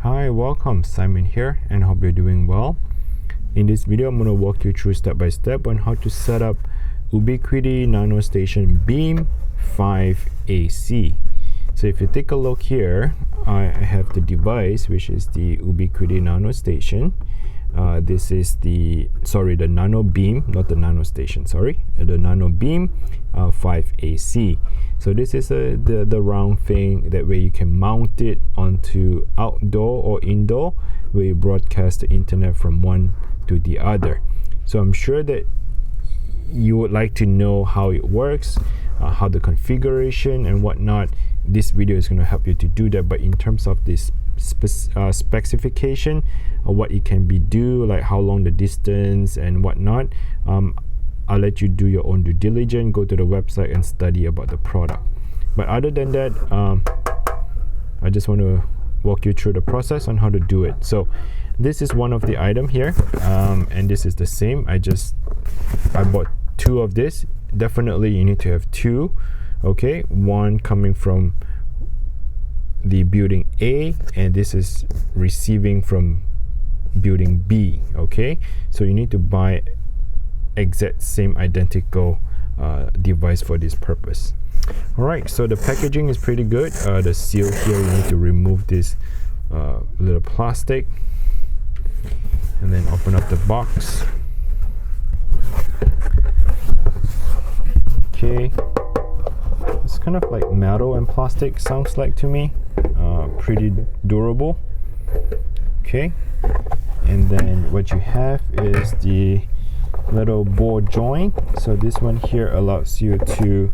Hi, welcome. Simon here, and hope you're doing well. In this video, I'm going to walk you through step by step on how to set up Ubiquiti NanoStation Beam 5 AC. So if you take a look here, I have the device, which is the Ubiquiti NanoStation. This is the NanoBeam, not the NanoStation, the NanoBeam 5 AC. So this is the round thing, that way you can mount it onto outdoor or indoor, where you broadcast the internet from one to the other. So I'm sure that you would like to know how it works, how the configuration and whatnot. This video is going to help you to do that. But in terms of this specification, what it can be like how long the distance and whatnot, I'll let you do your own due diligence, go to the website and study about the product. But other than that, I just want to walk you through the process on how to do it. So this is one of the item here, and this is the same. I bought two of this. Definitely you need to have two, okay? One coming from the building A, and this is receiving from building B, okay? So you need to buy exact same identical device for this purpose. All right, so the packaging is pretty good. The seal here, you need to remove this little plastic and then open up the box. Okay, it's kind of like metal and plastic, sounds like to me. Pretty durable. Okay, and then what you have is the little ball joint. So this one here allows you to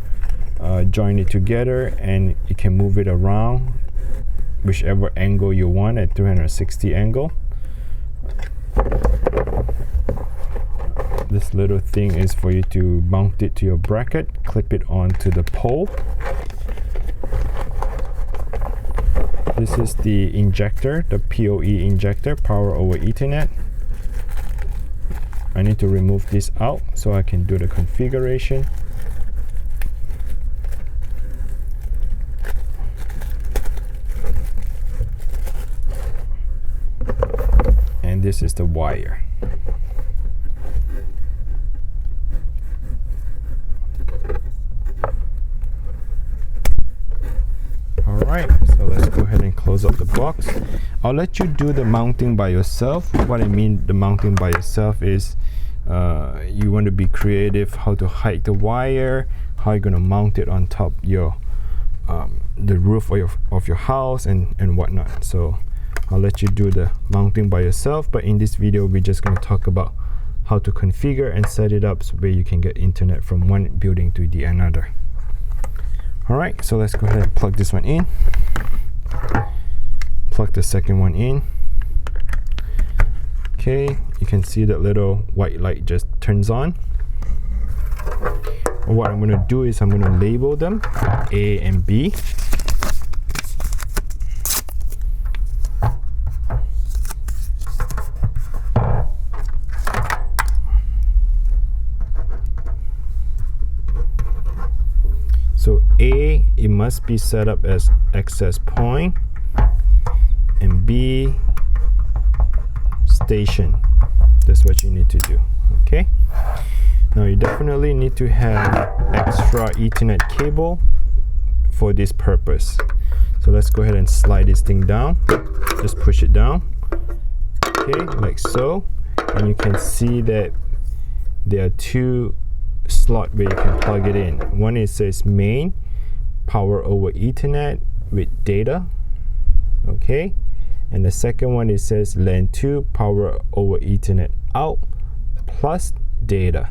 join it together, and you can move it around whichever angle you want, at 360 angle. This little thing is for you to mount it to your bracket, clip it onto the pole. This is the injector, the PoE injector, power over Ethernet. I need to remove this out so I can do the configuration. And this is the wire. Alright, so let's go ahead and close up the box. I'll let you do the mounting by yourself. What I mean the mounting by yourself is you want to be creative, how to hide the wire, how you're going to mount it on top your the roof of your house and whatnot. So I'll let you do the mounting by yourself, but in this video we're just going to talk about how to configure and set it up so where you can get internet from one building to the another. Alright, so let's go ahead and plug this one in. Plug the second one in. Okay, you can see that little white light just turns on. What I'm going to do is I'm going to label them A and B. So A, it must be set up as access point, and B, station. That's what you need to do. Okay, now you definitely need to have extra Ethernet cable for this purpose. So let's go ahead and slide this thing down. Just push it down, okay, like so, and you can see that there are two slot where you can plug it in. One, it says main, power over Ethernet with data, okay, and the second one, it says LAN 2, power over Ethernet out plus data.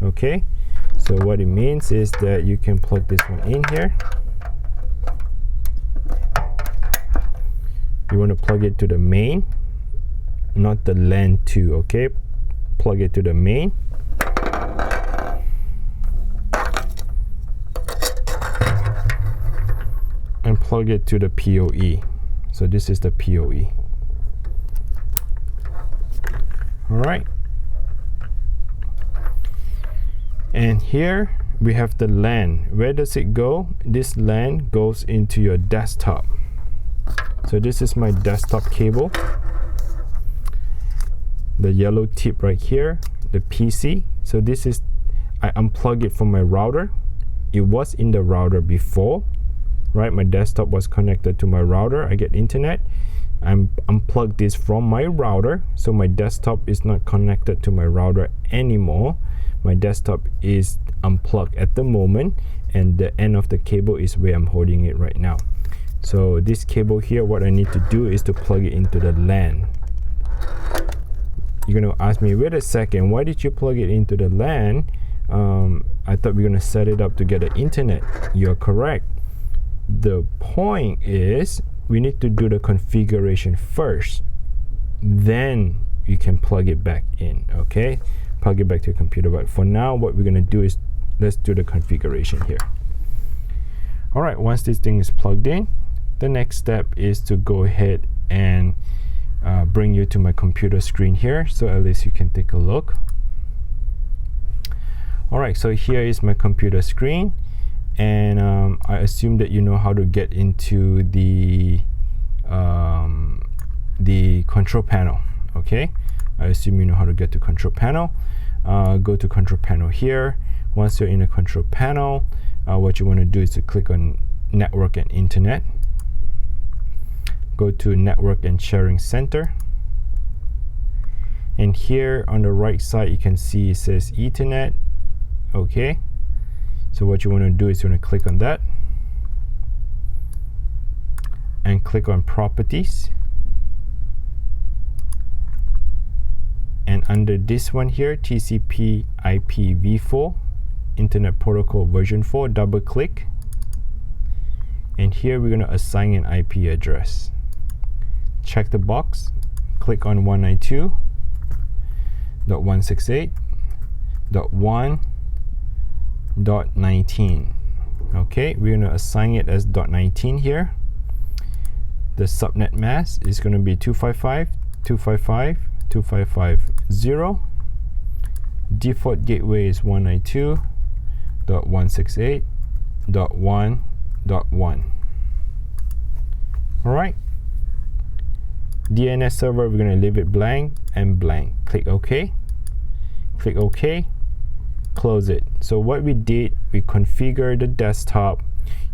Okay, so what it means is that you can plug this one in here. You want to plug it to the main, not the LAN 2, okay? Plug it to the main. And plug it to the PoE. So this is the PoE. All right. And here we have the LAN. Where does it go? This LAN goes into your desktop. So this is my desktop cable, the yellow tip right here, the PC. So this is, I unplug it from my router. It was in the router before, right? My desktop was connected to my router. I get internet. I'm unplugged this from my router, so my desktop is not connected to my router anymore. My desktop is unplugged at the moment, and the end of the cable is where I'm holding it right now. So this cable here, what I need to do is to plug it into the LAN. You're going to ask me, wait a second, why did you plug it into the LAN? I thought we were going to set it up to get the internet. You're correct. The point is, we need to do the configuration first, then you can plug it back in. Okay, plug it back to your computer. But for now, what we're going to do is, let's do the configuration here. All right, once this thing is plugged in, the next step is to go ahead and bring you to my computer screen here, so at least you can take a look. All right, so here is my computer screen, and I assume that you know how to get into the control panel. Okay, I assume you know how to get to control panel. Go to control panel here. Once you're in the control panel, what you want to do is to click on network and internet. Go to network and sharing center, and here on the right side you can see it says Ethernet. Okay, so what you want to do is you want to click on that and click on properties, and under this one here, TCP IPv4 Internet Protocol version 4, double click, and here we're going to assign an IP address. Check the box, click on 192.168.1.19. Okay, we're going to assign it as .19 here. The subnet mask is going to be 255.255.255.0. Default gateway is 192.168.1.1. all right, DNS server, we're going to leave it blank and blank. Click OK. Click OK. Close it. So what we did, we configured the desktop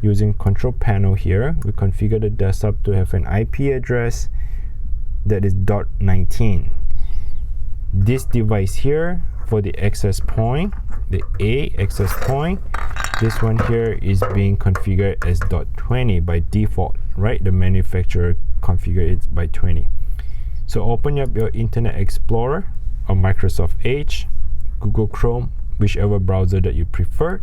using control panel here. We configured the desktop to have an IP address that is .19. This device here for the access point, the A access point, this one here is being configured as .20 by default, right? The manufacturer configured it by 20. So open up your Internet Explorer or Microsoft Edge, Google Chrome, whichever browser that you prefer.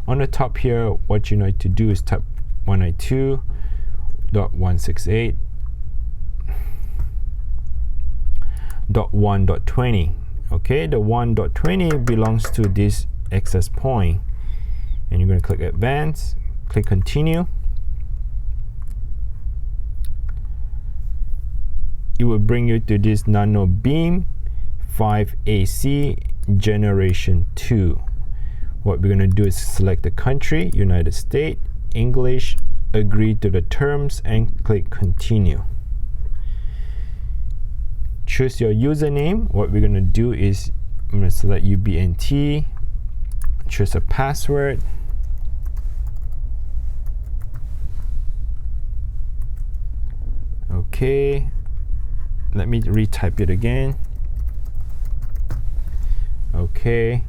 On the top here, what you need to do is type 192.168.1.20. okay, the 1.20 belongs to this access point, and you're going to click advanced, click continue. It will bring you to this NanoBeam 5 AC generation 2. What we're going to do is select the country, United States, English, agree to the terms, and click continue. Choose your username. What we're going to do is I'm going to select Ubiquiti, choose a password, okay, let me retype it again. Okay,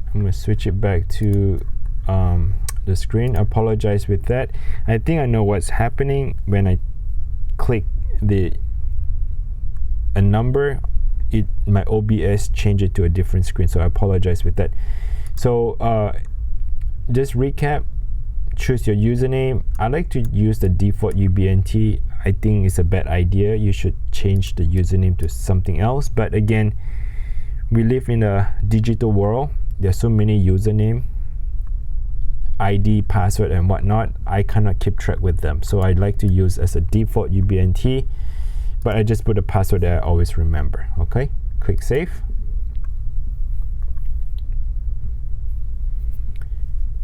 I'm going to switch it back to the screen. I apologize with that. I think I know what's happening. When I click a number, my OBS changed it to a different screen, so I apologize with that. So just recap, choose your username. I like to use the default Ubiquiti. I think it's a bad idea. You should change the username to something else, but again, we live in a digital world. There's so many username, ID, password, and whatnot. I cannot keep track with them, so I like to use as a default Ubiquiti, but I just put a password that I always remember. Okay, click save.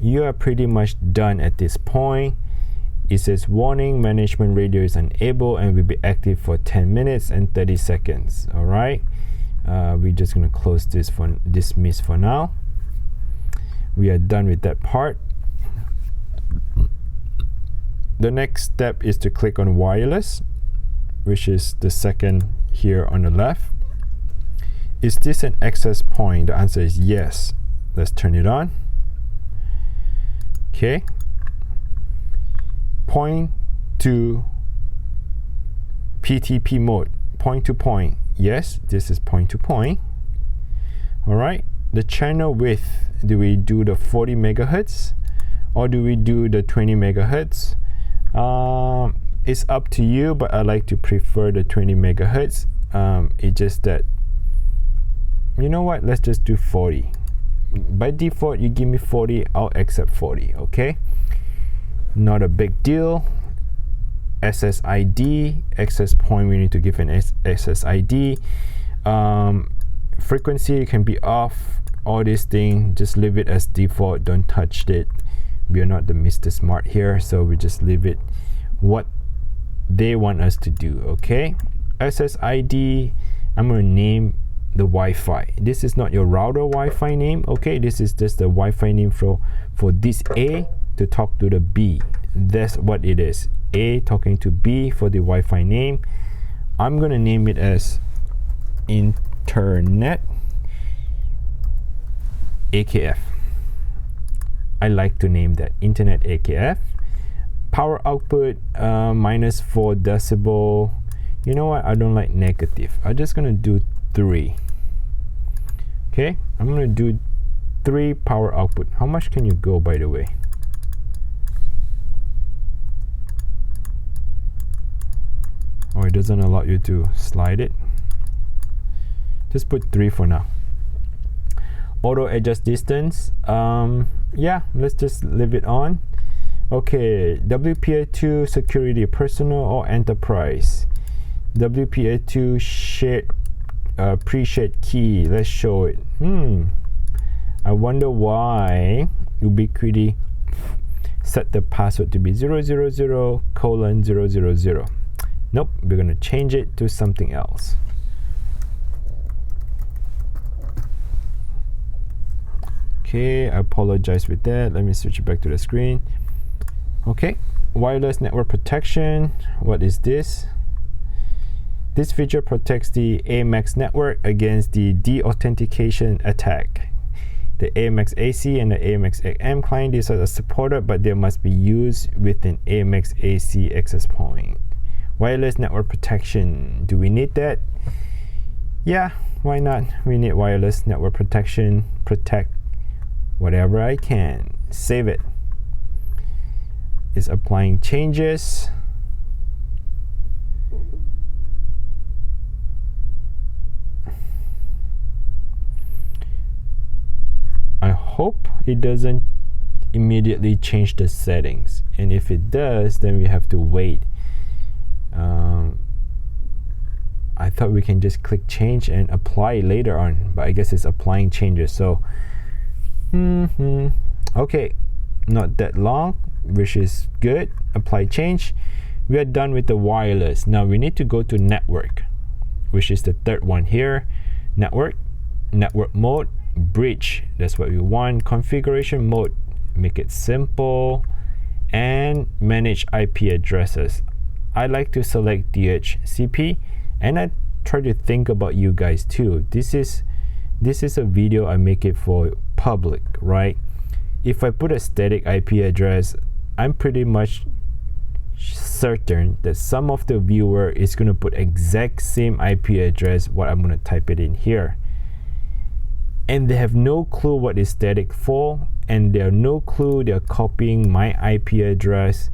You are pretty much done at this point. It says warning, management radio is unable and will be active for 10 minutes and 30 seconds. All right, we're just going to close this for dismiss for now. We are done with that part. The next step is to click on wireless, which is the second here on the left. Is this an access point? The answer is yes. Let's turn it on. Okay. Point to PTP mode. Point to point. Yes, this is point to point. All right. The channel width, do we do the 40 megahertz or do we do the 20 megahertz? It's up to you, but I like to prefer the 20 megahertz. It's just that, you know what, let's just do 40. By default, you give me 40, I'll accept 40. Okay, not a big deal. SSID, access point, we need to give an SSID. Frequency can be off. All this thing, just leave it as default, don't touch it. We are not the Mr. Smart here, so we just leave it what they want us to do. Okay, SSID, I'm going to name the Wi-Fi. This is not your router Wi-Fi name. Okay, this is just the Wi-Fi name for this A to talk to the B. That's what it is. A talking to B for the Wi-Fi name. I'm going to name it as Internet AKF. I like to name that Internet AKF. Power output -4 decibel. You know what, I don't like negative. I'm just gonna do 3. Okay, I'm gonna do 3 power output. How much can you go, by the way? Oh, it doesn't allow you to slide it. Just put 3 for now. Auto adjust distance. Yeah, let's just leave it on. Okay, WPA2 security, personal or enterprise. WPA2 shared pre-shared key. Let's show it. I wonder why Ubiquiti set the password to be 000:000. Nope, we're gonna change it to something else. Okay, I apologize with that. Let me switch it back to the screen. Okay, wireless network protection. What is this? This feature protects the AMX network against the deauthentication attack. The AMX AC and the AMX AM client, these are supported, but they must be used with an AMX AC access point. Wireless network protection. Do we need that? Yeah, why not? We need wireless network protection. Protect whatever I can. Save it. Is applying changes. I hope it doesn't immediately change the settings, and if it does, then we have to wait. I thought we can just click change and apply later on, but I guess it's applying changes. So okay, not that long, which is good. Apply change. We are done with the wireless. Now we need to go to network, which is the third one here. Network mode, bridge, that's what we want. Configuration mode, make it simple, and manage IP addresses. I like to select DHCP, and I try to think about you guys too. This is a video, I make it for public, right? If I put a static IP address, I'm pretty much certain that some of the viewer is going to put exact same IP address what I'm going to type it in here, and they have no clue what is static for, and they have no clue they're copying my IP address,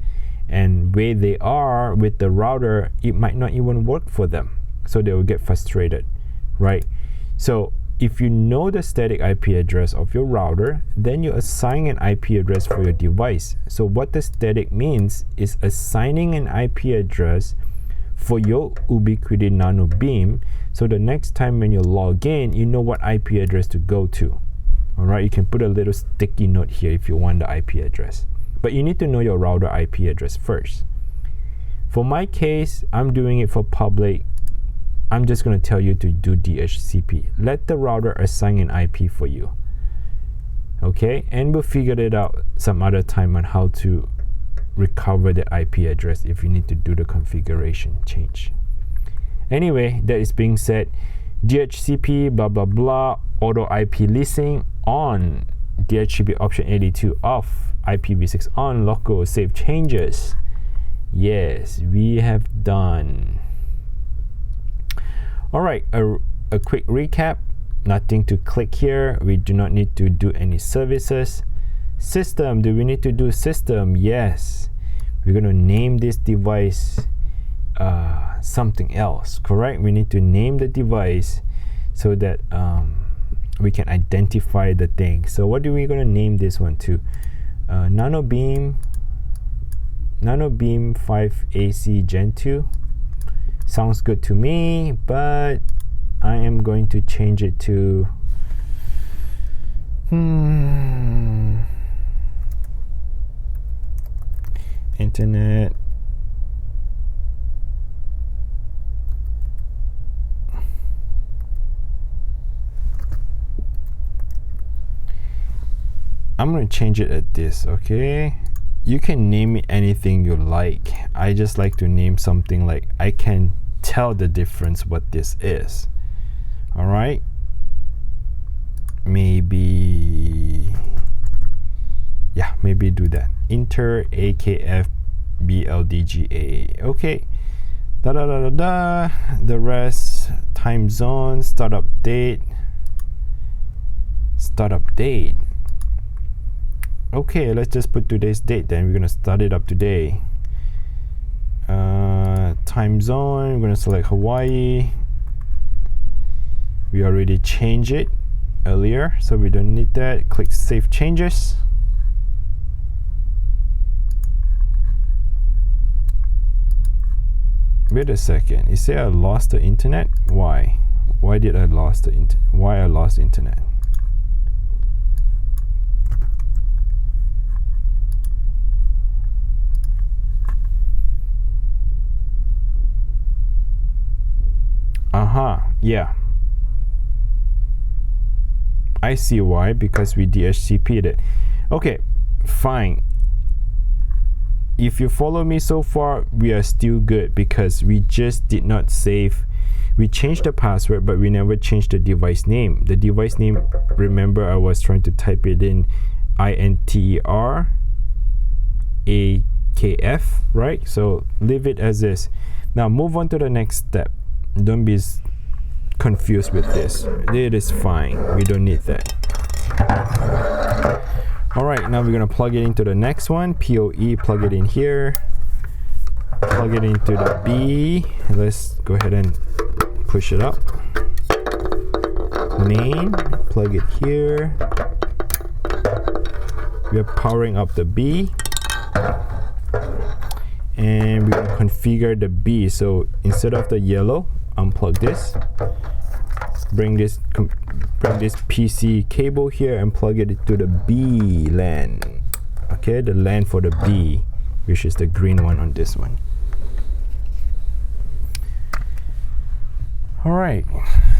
and where they are with the router, it might not even work for them, so they will get frustrated, right? So if you know the static IP address of your router, then you assign an IP address for your device. So what the static means is assigning an IP address for your Ubiquiti NanoBeam, so the next time when you log in, you know what IP address to go to. All right, you can put a little sticky note here if you want the IP address. But you need to know your router IP address first. For my case, I'm doing it for public. I'm just going to tell you to do DHCP. Let the router assign an IP for you. Okay, and we'll figure it out some other time on how to recover the IP address if you need to do the configuration change. Anyway, that is being said, DHCP blah blah blah, auto IP leasing on, DHCP option 82 off, IPv6 on, local save changes. Yes, we have done. All right, a quick recap. Nothing to click here. We do not need to do any services. System, do we need to do system? Yes. We're going to name this device something else, correct? We need to name the device so that we can identify the thing. So what are we going to name this one to? NanoBeam 5 AC Gen 2. Sounds good to me, but I am going to change it to internet I'm going to change it at this, okay? You can name it anything you like. I just like to name something like I can tell the difference what this is. All right, maybe do that. Inter AKF BLDGA. Okay, the rest, time zone, startup date. Okay, let's just put today's date then. We're gonna start it up today. Time zone, we're gonna select Hawaii. We already changed it earlier, so we don't need that. Click Save Changes. Wait a second. It said I lost the internet. Why? Why did I lost the internet? Why I lost internet? Yeah. I see why, because we DHCP'd it. Okay, fine. If you follow me so far, we are still good because we just did not save. We changed the password, but we never changed the device name. The device name, remember I was trying to type it in INTER AKF, right? So leave it as is. Now move on to the next step. Don't be confused with this. It is fine. We don't need that. All right, now we're gonna plug it into the next one. PoE, plug it in here. Plug it into the B. Let's go ahead and push it up. Main, plug it here. We are powering up the B. And we're gonna configure the B. So instead of the yellow, unplug this. Bring this PC cable here and plug it to the B LAN. Okay, the LAN for the B, which is the green one on this one. All right,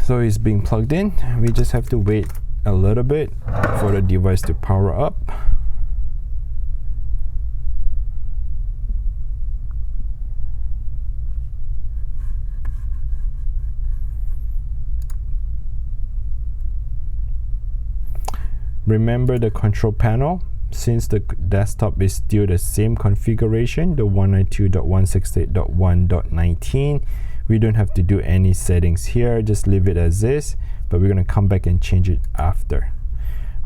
so it's being plugged in. We just have to wait a little bit for the device to power up. Remember the control panel, since the desktop is still the same configuration, the 192.168.1.19, we don't have to do any settings here, just leave it as is, but we're going to come back and change it after.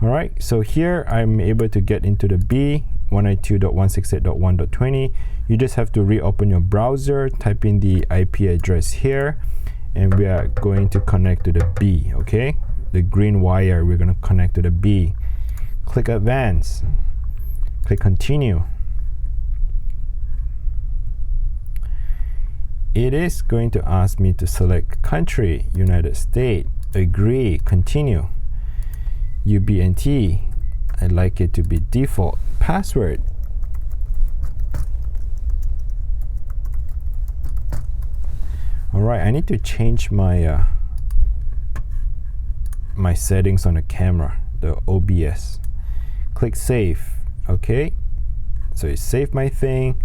All right, so here I'm able to get into the B, 192.168.1.20. You just have to reopen your browser, type in the IP address here, and we are going to connect to the B, okay? The green wire, we're going to connect to the B. Click Advance. Click Continue. It is going to ask me to select country, United States. Agree, continue. UBNT, I'd like it to be default. Password, Alright, I need to change my my settings on the camera, the OBS. Click save. Okay, so it saved my thing.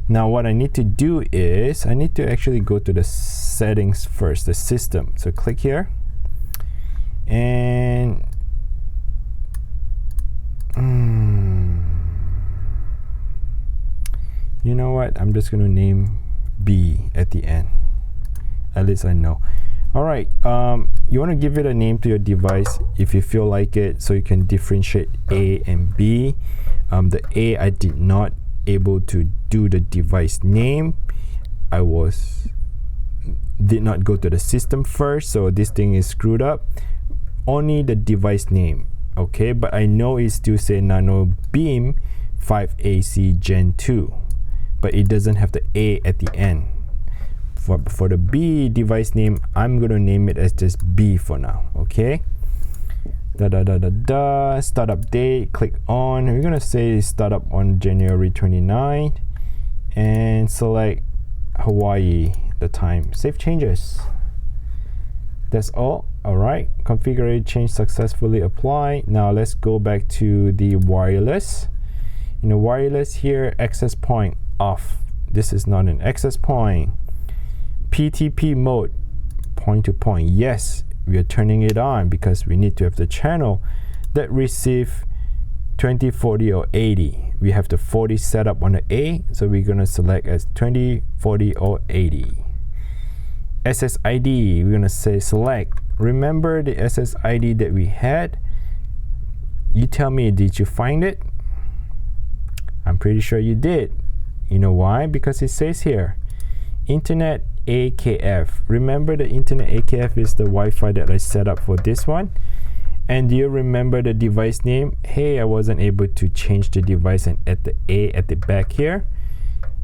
Now what I need to do is I need to actually go to the settings first, the system. So click here, and you know what, I'm just going to name B at the end. At least I know. Alright, you want to give it a name to your device if you feel like it, so you can differentiate A and B. The A, I did not able to do the device name. I did not go to the system first, so this thing is screwed up. Only the device name. Okay, but I know it still say NanoBeam 5 AC Gen 2, but it doesn't have the A at the end. For the B device name, I'm going to name it as just B for now. Okay, startup date, click on, we're going to say startup on January 29 and select Hawaii, the time. Save changes. That's all. Alright, configure change successfully applied. Now let's go back to the wireless. In the wireless here, access point off. This is not an access point. PTP mode, point to point. Yes, we are turning it on because we need to have the channel that receive 20, 40 or 80. We have the 40 set up on the A, so we're going to select as 20, 40 or 80. SSID, we're going to say select. Remember the SSID that we had? You tell me, did you find it? I'm pretty sure you did. You know why? Because it says here Internet AKF. Remember the Internet AKF is the Wi-Fi that I set up for this one. And do you remember the device name? Hey, I wasn't able to change the device and add the A at the back here.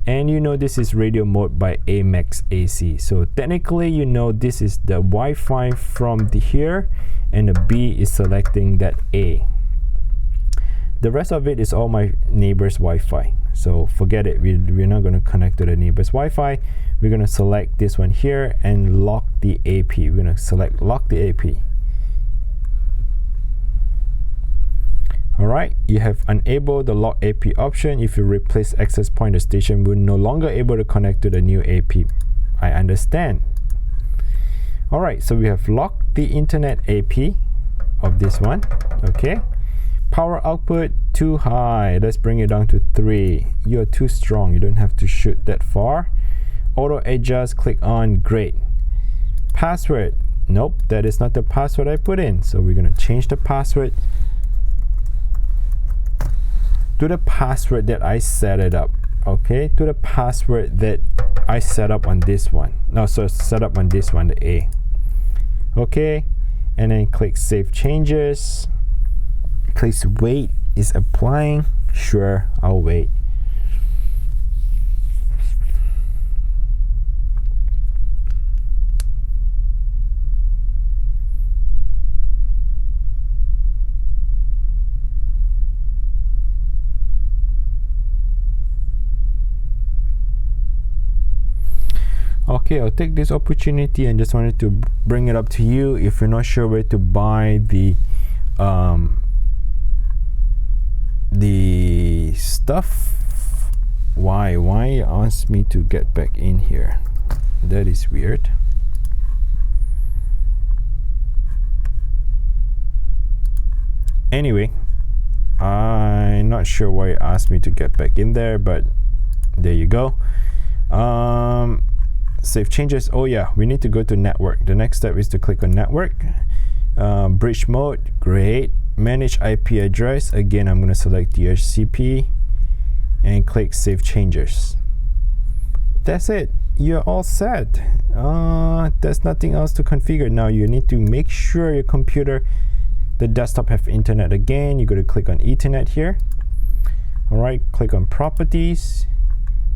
And you know this is radio mode by AMAX AC. So technically, you know this is the Wi-Fi from here, and the B is selecting that A. The rest of it is all my neighbor's Wi-Fi. So forget it. We're not going to connect to the neighbor's Wi-Fi. We're going to select this one here and lock the AP. We're going to select lock the AP. Alright, you have enabled the lock AP option. If you replace access point, the station will no longer able to connect to the new AP. I understand. Alright, so we have locked the internet AP of this one. Okay. Power output too high. Let's bring it down to 3. You're too strong. You don't have to shoot that far. Auto adjust, click on, great. Password. Nope, that is not the password I put in. So we're going to change the password to the password that I set it up. Okay, to the password that I set up on this one. No, so set up on this one, the A. Okay, and then click save changes. Please wait, is applying. Sure, I'll wait. Okay, I'll take this opportunity and just wanted to bring it up to you. If you're not sure where to buy the stuff, why ask me to get back in here? That is weird. Anyway, I'm not sure why it asked me to get back in there, but there you go. Save changes. Oh yeah, we need to go to network. The next step is to click on network. Bridge mode, great. Manage IP address. Again, I'm going to select DHCP and click save changes. That's it. You're all set. There's nothing else to configure. Now you need to make sure your computer, the desktop, have internet again. You got to click on Ethernet here. All right, click on properties.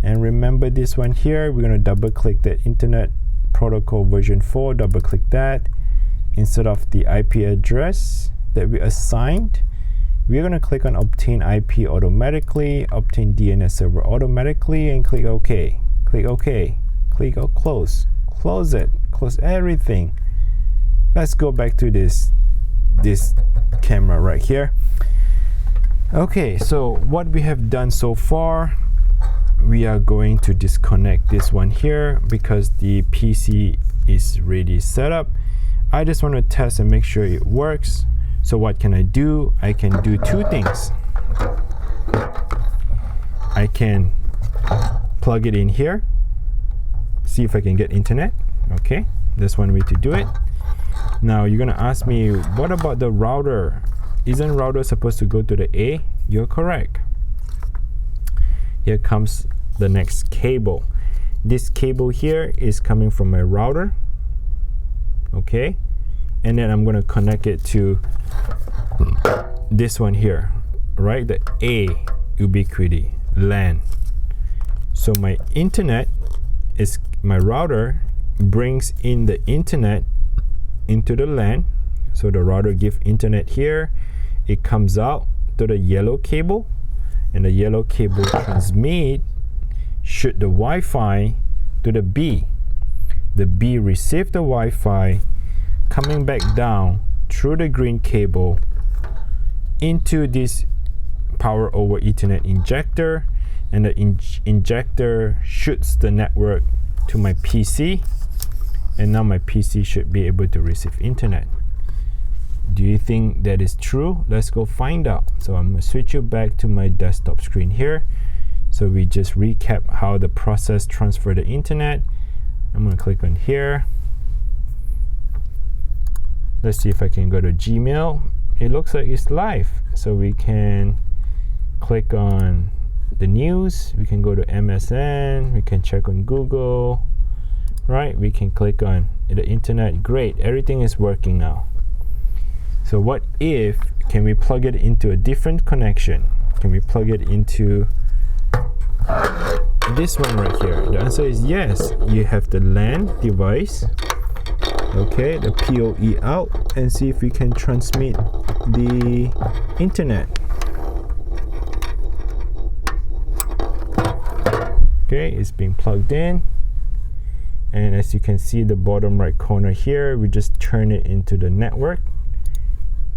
And remember this one here, we're going to double click that Internet Protocol version 4, double click that. Instead of the IP address that we assigned, we're going to click on obtain IP automatically, obtain DNS server automatically, and click OK. Click OK. Click close. close it, close everything. Let's go back to this camera right here. Okay, so what we have done so far, we are going to disconnect this one here because the PC is ready set up. I just want to test and make sure it works. So what can I do? I can do two things. I can plug it in here, see if I can get internet. Okay, that's one way to do it. Now you're gonna ask me, what about the router? Isn't router supposed to go to the A? You're correct. Here comes the next cable. This cable here is coming from my router. Okay, and then I'm gonna connect it to this one here, right? The A Ubiquiti LAN. So my internet is, my router brings in the internet into the LAN. So the router gives internet here, it comes out to the yellow cable, and the yellow cable transmit shoot the Wi-Fi to the B. The B receive the Wi-Fi, coming back down through the green cable into this power over Ethernet injector, and the injector shoots the network to my PC, and now my PC should be able to receive internet. Do you think that is true? Let's go find out. So I'm going to switch you back to my desktop screen here. So we just recap how the process transfer the internet. I'm going to click on here. Let's see if I can go to Gmail. It looks like it's live. So we can click on the news. We can go to MSN. We can check on Google. Right? We can click on the internet. Great. Everything is working now. So what if, can we plug it into a different connection? Can we plug it into this one right here? The answer is yes. You have the LAN device. Okay, the PoE out, and see if we can transmit the internet. Okay, it's being plugged in. And as you can see, the bottom right corner here, we just turn it into the network.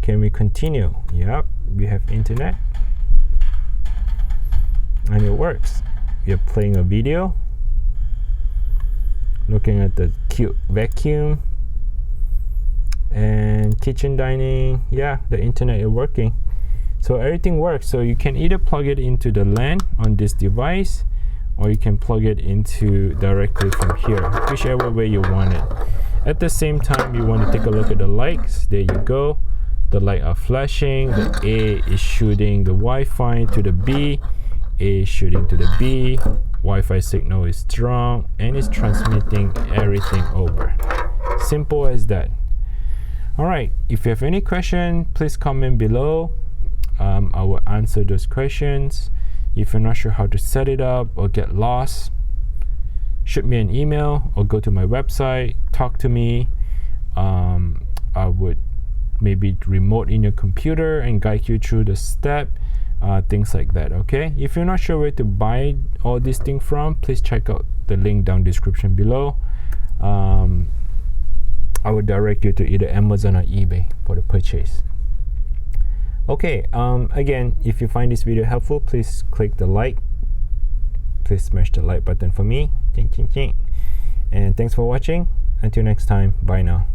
Can we continue? Yep, we have internet. And it works. We are playing a video, looking at the cute vacuum and kitchen dining. Yeah, the internet is working. So everything works. So you can either plug it into the LAN on this device, or you can plug it into directly from here, whichever way you want it. At the same time, you want to take a look at the lights. There you go. The lights are flashing. The A is shooting the Wi-Fi to the B. A is shooting to the B. Wi-Fi signal is strong and is transmitting everything over. Simple as that. All right, if you have any question, please comment below. I will answer those questions. If you're not sure how to set it up or get lost, shoot me an email or go to my website, talk to me. I would maybe remote in your computer and guide you through the step, things like that. Okay, if you're not sure where to buy all these things from, please check out the link down description below. I would direct you to either Amazon or eBay for the purchase. Okay, again, if you find this video helpful, please click the like. Please smash the like button for me. Ching, ching, ching. And thanks for watching. Until next time, bye now.